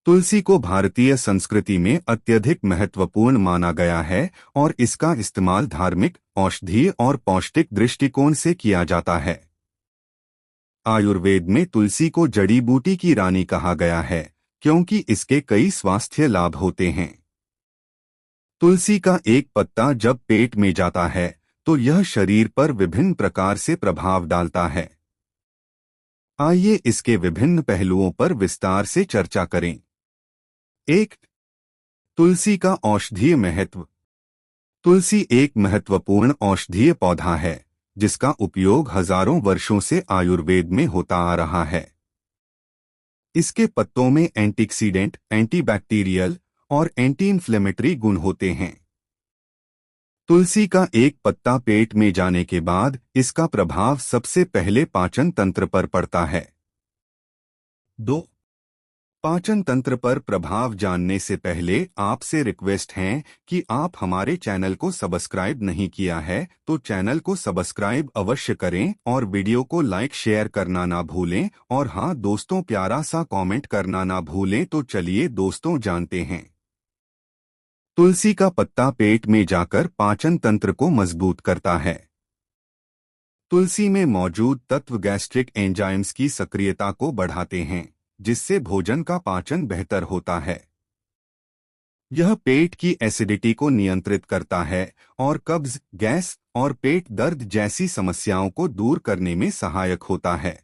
तुलसी को भारतीय संस्कृति में अत्यधिक महत्वपूर्ण माना गया है और इसका इस्तेमाल धार्मिक, औषधीय और पौष्टिक दृष्टिकोण से किया जाता है। आयुर्वेद में तुलसी को जड़ी बूटी की रानी कहा गया है क्योंकि इसके कई स्वास्थ्य लाभ होते हैं। तुलसी का एक पत्ता जब पेट में जाता है तो यह शरीर पर विभिन्न प्रकार से प्रभाव डालता है। आइए इसके विभिन्न पहलुओं पर विस्तार से चर्चा करें। 1. तुलसी का औषधीय महत्व। तुलसी एक महत्वपूर्ण औषधीय पौधा है जिसका उपयोग हजारों वर्षों से आयुर्वेद में होता आ रहा है। इसके पत्तों में एंटीऑक्सीडेंट, एंटीबैक्टीरियल और एंटी इन्फ्लेमेटरी गुण होते हैं। तुलसी का एक पत्ता पेट में जाने के बाद इसका प्रभाव सबसे पहले पाचन तंत्र पर पड़ता है। 2. पाचन तंत्र पर प्रभाव जानने से पहले आपसे रिक्वेस्ट है कि आप हमारे चैनल को सब्सक्राइब नहीं किया है तो चैनल को सब्सक्राइब अवश्य करें और वीडियो को लाइक शेयर करना ना भूलें और हाँ दोस्तों प्यारा सा कमेंट करना ना भूलें। तो चलिए दोस्तों जानते हैं। तुलसी का पत्ता पेट में जाकर पाचन तंत्र को मजबूत करता है। तुलसी में मौजूद तत्व गैस्ट्रिक एंजाइम्स की सक्रियता को बढ़ाते हैं जिससे भोजन का पाचन बेहतर होता है। यह पेट की एसिडिटी को नियंत्रित करता है और कब्ज, गैस और पेट दर्द जैसी समस्याओं को दूर करने में सहायक होता है।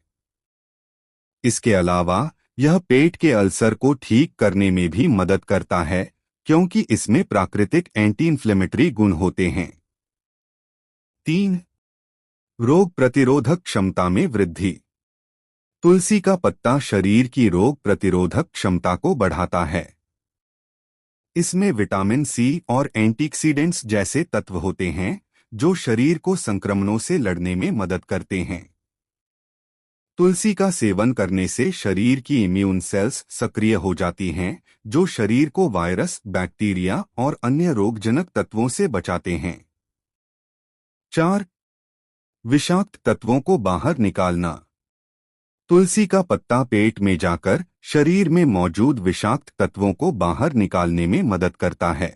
इसके अलावा यह पेट के अल्सर को ठीक करने में भी मदद करता है क्योंकि इसमें प्राकृतिक एंटी इन्फ्लेमेटरी गुण होते हैं। 3. रोग प्रतिरोधक क्षमता में वृद्धि। तुलसी का पत्ता शरीर की रोग प्रतिरोधक क्षमता को बढ़ाता है। इसमें विटामिन सी और एंटीऑक्सीडेंट्स जैसे तत्व होते हैं जो शरीर को संक्रमणों से लड़ने में मदद करते हैं। तुलसी का सेवन करने से शरीर की इम्यून सेल्स सक्रिय हो जाती हैं जो शरीर को वायरस, बैक्टीरिया और अन्य रोगजनक तत्वों से बचाते हैं। 4. विषाक्त तत्वों को बाहर निकालना। तुलसी का पत्ता पेट में जाकर शरीर में मौजूद विषाक्त तत्वों को बाहर निकालने में मदद करता है।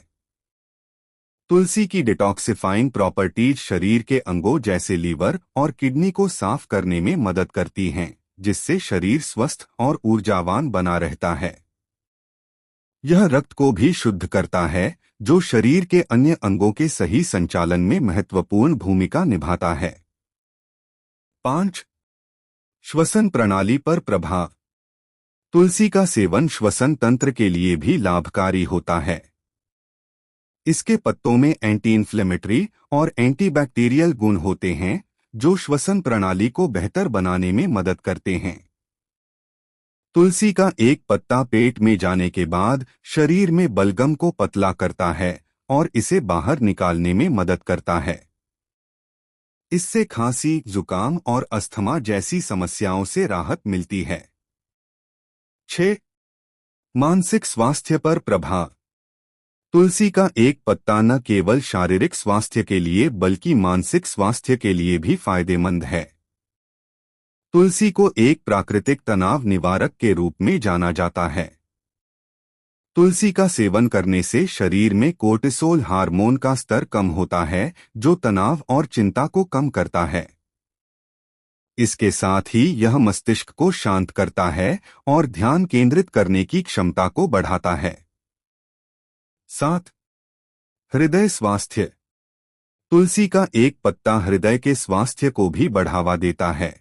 तुलसी की डिटॉक्सिफाइंग प्रॉपर्टीज शरीर के अंगों जैसे लीवर और किडनी को साफ करने में मदद करती हैं जिससे शरीर स्वस्थ और ऊर्जावान बना रहता है। यह रक्त को भी शुद्ध करता है जो शरीर के अन्य अंगों के सही संचालन में महत्वपूर्ण भूमिका निभाता है। 5. श्वसन प्रणाली पर प्रभाव। तुलसी का सेवन श्वसन तंत्र के लिए भी लाभकारी होता है। इसके पत्तों में एंटी इन्फ्लेमेटरी और एंटीबैक्टीरियल गुण होते हैं जो श्वसन प्रणाली को बेहतर बनाने में मदद करते हैं। तुलसी का एक पत्ता पेट में जाने के बाद शरीर में बलगम को पतला करता है और इसे बाहर निकालने में मदद करता है। इससे खांसी, जुकाम और अस्थमा जैसी समस्याओं से राहत मिलती है। 6. मानसिक स्वास्थ्य पर प्रभाव। तुलसी का एक पत्ता न केवल शारीरिक स्वास्थ्य के लिए बल्कि मानसिक स्वास्थ्य के लिए भी फायदेमंद है। तुलसी को एक प्राकृतिक तनाव निवारक के रूप में जाना जाता है। तुलसी का सेवन करने से शरीर में कोर्टिसोल हार्मोन का स्तर कम होता है जो तनाव और चिंता को कम करता है। इसके साथ ही यह मस्तिष्क को शांत करता है और ध्यान केंद्रित करने की क्षमता को बढ़ाता है। 7. हृदय स्वास्थ्य। तुलसी का एक पत्ता हृदय के स्वास्थ्य को भी बढ़ावा देता है।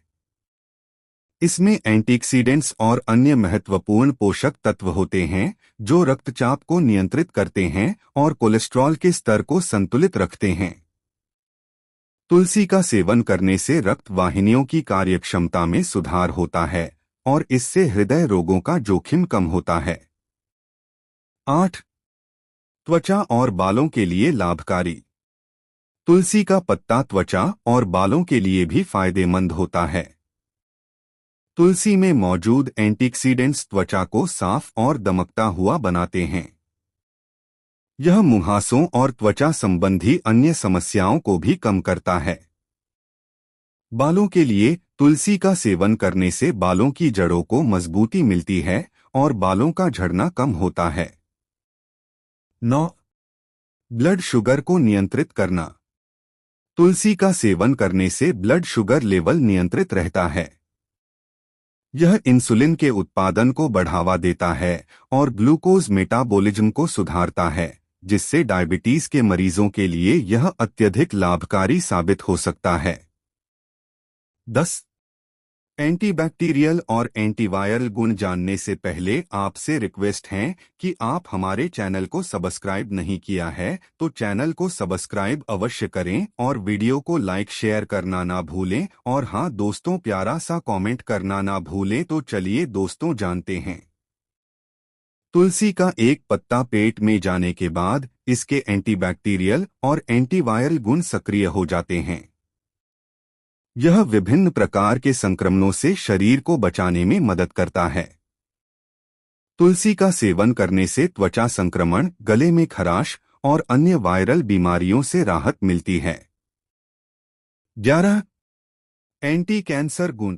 इसमें एंटीऑक्सीडेंट्स और अन्य महत्वपूर्ण पोषक तत्व होते हैं जो रक्तचाप को नियंत्रित करते हैं और कोलेस्ट्रॉल के स्तर को संतुलित रखते हैं। तुलसी का सेवन करने से रक्त वाहिनियों की कार्यक्षमता में सुधार होता है और इससे हृदय रोगों का जोखिम कम होता है। 8. त्वचा और बालों के लिए लाभकारी। तुलसी का पत्ता त्वचा और बालों के लिए भी फायदेमंद होता है। तुलसी में मौजूद एंटीऑक्सीडेंट्स त्वचा को साफ और दमकता हुआ बनाते हैं। यह मुहासों और त्वचा संबंधी अन्य समस्याओं को भी कम करता है। बालों के लिए तुलसी का सेवन करने से बालों की जड़ों को मजबूती मिलती है और बालों का झड़ना कम होता है। 9. ब्लड शुगर को नियंत्रित करना। तुलसी का सेवन करने से ब्लड शुगर लेवल नियंत्रित रहता है। यह इंसुलिन के उत्पादन को बढ़ावा देता है और ग्लूकोज मेटाबॉलिज्म को सुधारता है, जिससे डायबिटीज के मरीजों के लिए यह अत्यधिक लाभकारी साबित हो सकता है। 10. एंटीबैक्टीरियल और एंटीवायरल गुण जानने से पहले आपसे रिक्वेस्ट है कि आप हमारे चैनल को सब्सक्राइब नहीं किया है तो चैनल को सब्सक्राइब अवश्य करें और वीडियो को लाइक शेयर करना ना भूलें और हाँ दोस्तों प्यारा सा कमेंट करना ना भूलें। तो चलिए दोस्तों जानते हैं। तुलसी का एक पत्ता पेट में जाने के बाद इसके एंटीबैक्टीरियल और एंटीवायरल गुण सक्रिय हो जाते हैं। यह विभिन्न प्रकार के संक्रमणों से शरीर को बचाने में मदद करता है। तुलसी का सेवन करने से त्वचा संक्रमण, गले में खराश और अन्य वायरल बीमारियों से राहत मिलती है। 11. एंटी कैंसर गुण।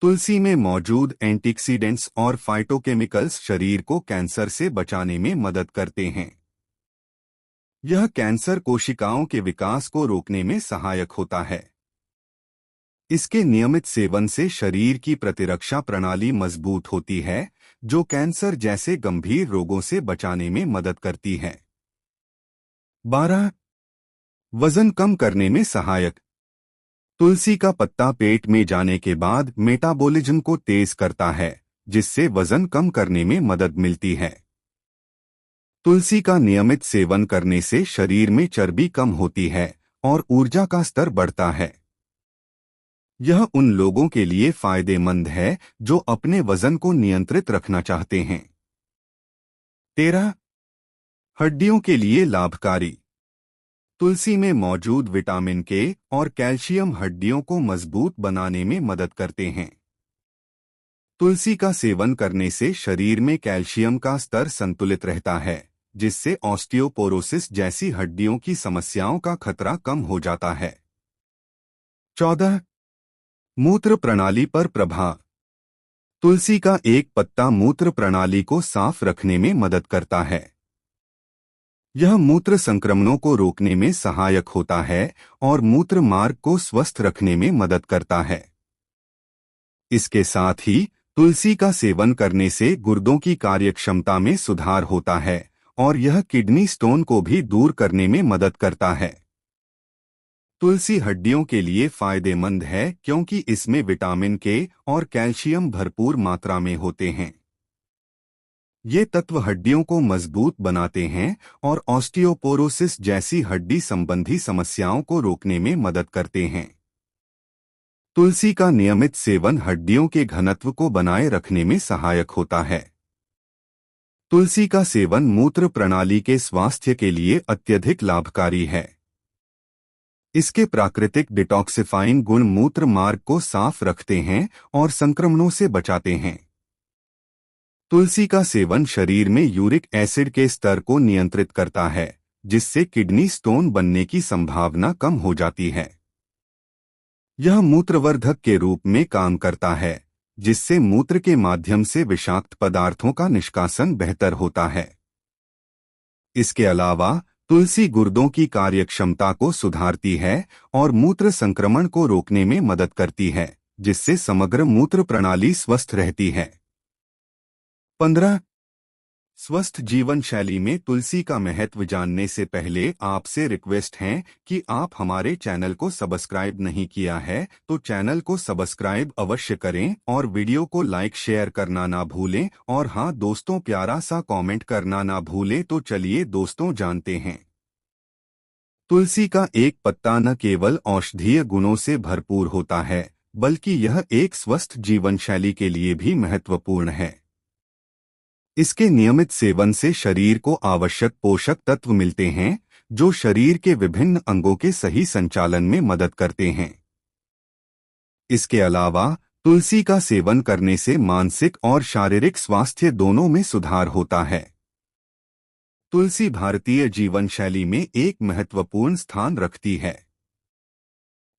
तुलसी में मौजूद एंटीऑक्सीडेंट्स और फाइटोकेमिकल्स शरीर को कैंसर से बचाने में मदद करते हैं। यह कैंसर कोशिकाओं के विकास को रोकने में सहायक होता है। इसके नियमित सेवन से शरीर की प्रतिरक्षा प्रणाली मजबूत होती है, जो कैंसर जैसे गंभीर रोगों से बचाने में मदद करती है। 12. वजन कम करने में सहायक। तुलसी का पत्ता पेट में जाने के बाद मेटाबॉलिज्म को तेज करता है, जिससे वजन कम करने में मदद मिलती है। तुलसी का नियमित सेवन करने से शरीर में चर्बी कम होती है और ऊर्जा का स्तर बढ़ता है। यह उन लोगों के लिए फायदेमंद है जो अपने वजन को नियंत्रित रखना चाहते हैं। 13. हड्डियों के लिए लाभकारी। तुलसी में मौजूद विटामिन के और कैल्शियम हड्डियों को मजबूत बनाने में मदद करते हैं। तुलसी का सेवन करने से शरीर में कैल्शियम का स्तर संतुलित रहता है, जिससे ऑस्टियोपोरोसिस जैसी हड्डियों की समस्याओं का खतरा कम हो जाता है। 14. मूत्र प्रणाली पर प्रभाव। तुलसी का एक पत्ता मूत्र प्रणाली को साफ रखने में मदद करता है। यह मूत्र संक्रमणों को रोकने में सहायक होता है और मूत्र मार्ग को स्वस्थ रखने में मदद करता है। इसके साथ ही तुलसी का सेवन करने से गुर्दों की कार्यक्षमता में सुधार होता है और यह किडनी स्टोन को भी दूर करने में मदद करता है। तुलसी हड्डियों के लिए फायदेमंद है क्योंकि इसमें विटामिन के और कैल्शियम भरपूर मात्रा में होते हैं। ये तत्व हड्डियों को मजबूत बनाते हैं और ऑस्टियोपोरोसिस जैसी हड्डी संबंधी समस्याओं को रोकने में मदद करते हैं। तुलसी का नियमित सेवन हड्डियों के घनत्व को बनाए रखने में सहायक होता है। तुलसी का सेवन मूत्र प्रणाली के स्वास्थ्य के लिए अत्यधिक लाभकारी है। इसके प्राकृतिक डिटॉक्सिफाइंग गुण मूत्र मार्ग को साफ रखते हैं और संक्रमणों से बचाते हैं। तुलसी का सेवन शरीर में यूरिक एसिड के स्तर को नियंत्रित करता है, जिससे किडनी स्टोन बनने की संभावना कम हो जाती है। यह मूत्रवर्धक के रूप में काम करता है, जिससे मूत्र के माध्यम से विषाक्त पदार्थों का निष्कासन बेहतर होता है। इसके अलावा तुलसी गुर्दों की कार्यक्षमता को सुधारती है और मूत्र संक्रमण को रोकने में मदद करती है, जिससे समग्र मूत्र प्रणाली स्वस्थ रहती है। 15. स्वस्थ जीवन शैली में तुलसी का महत्व जानने से पहले आपसे रिक्वेस्ट है कि आप हमारे चैनल को सब्सक्राइब नहीं किया है तो चैनल को सब्सक्राइब अवश्य करें और वीडियो को लाइक शेयर करना ना भूलें और हाँ दोस्तों प्यारा सा कमेंट करना ना भूलें। तो चलिए दोस्तों जानते हैं। तुलसी का एक पत्ता न केवल औषधीय गुणों से भरपूर होता है, बल्कि यह एक स्वस्थ जीवन शैली के लिए भी महत्वपूर्ण है। इसके नियमित सेवन से शरीर को आवश्यक पोषक तत्व मिलते हैं, जो शरीर के विभिन्न अंगों के सही संचालन में मदद करते हैं। इसके अलावा तुलसी का सेवन करने से मानसिक और शारीरिक स्वास्थ्य दोनों में सुधार होता है। तुलसी भारतीय जीवन शैली में एक महत्वपूर्ण स्थान रखती है।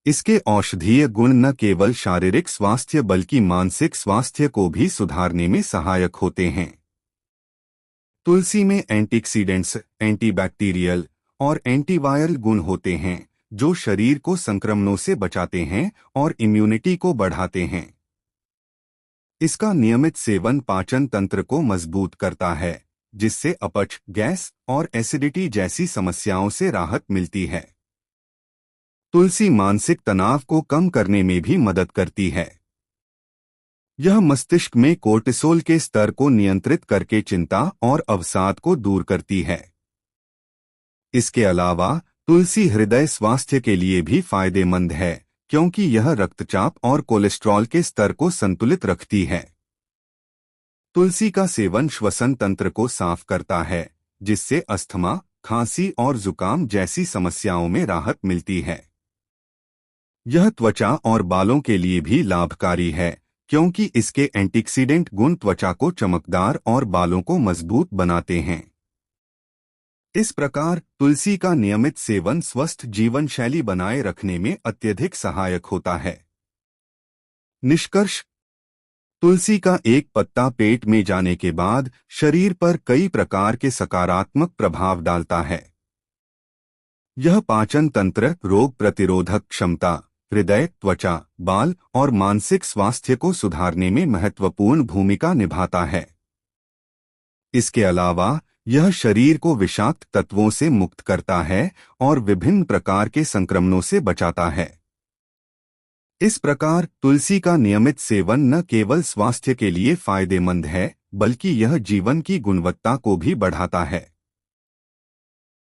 इसके औषधीय गुण न केवल शारीरिक स्वास्थ्य बल्कि मानसिक स्वास्थ्य को भी सुधारने में सहायक होते हैं। तुलसी में एंटीऑक्सीडेंट्स, एंटीबैक्टीरियल और एंटीवायरल गुण होते हैं जो शरीर को संक्रमणों से बचाते हैं और इम्यूनिटी को बढ़ाते हैं। इसका नियमित सेवन पाचन तंत्र को मजबूत करता है, जिससे अपच, गैस और एसिडिटी जैसी समस्याओं से राहत मिलती है। तुलसी मानसिक तनाव को कम करने में भी मदद करती है। यह मस्तिष्क में कोर्टिसोल के स्तर को नियंत्रित करके चिंता और अवसाद को दूर करती है। इसके अलावा तुलसी हृदय स्वास्थ्य के लिए भी फायदेमंद है, क्योंकि यह रक्तचाप और कोलेस्ट्रॉल के स्तर को संतुलित रखती है। तुलसी का सेवन श्वसन तंत्र को साफ करता है, जिससे अस्थमा, खांसी और जुकाम जैसी समस्याओं में राहत मिलती है। यह त्वचा और बालों के लिए भी लाभकारी है, क्योंकि इसके एंटीऑक्सीडेंट गुण त्वचा को चमकदार और बालों को मजबूत बनाते हैं। इस प्रकार तुलसी का नियमित सेवन स्वस्थ जीवन शैली बनाए रखने में अत्यधिक सहायक होता है। निष्कर्ष: तुलसी का एक पत्ता पेट में जाने के बाद शरीर पर कई प्रकार के सकारात्मक प्रभाव डालता है। यह पाचन तंत्र, रोग प्रतिरोधक क्षमता, हृदय, त्वचा, बाल और मानसिक स्वास्थ्य को सुधारने में महत्वपूर्ण भूमिका निभाता है। इसके अलावा यह शरीर को विषाक्त तत्वों से मुक्त करता है और विभिन्न प्रकार के संक्रमणों से बचाता है। इस प्रकार तुलसी का नियमित सेवन न केवल स्वास्थ्य के लिए फायदेमंद है, बल्कि यह जीवन की गुणवत्ता को भी बढ़ाता है।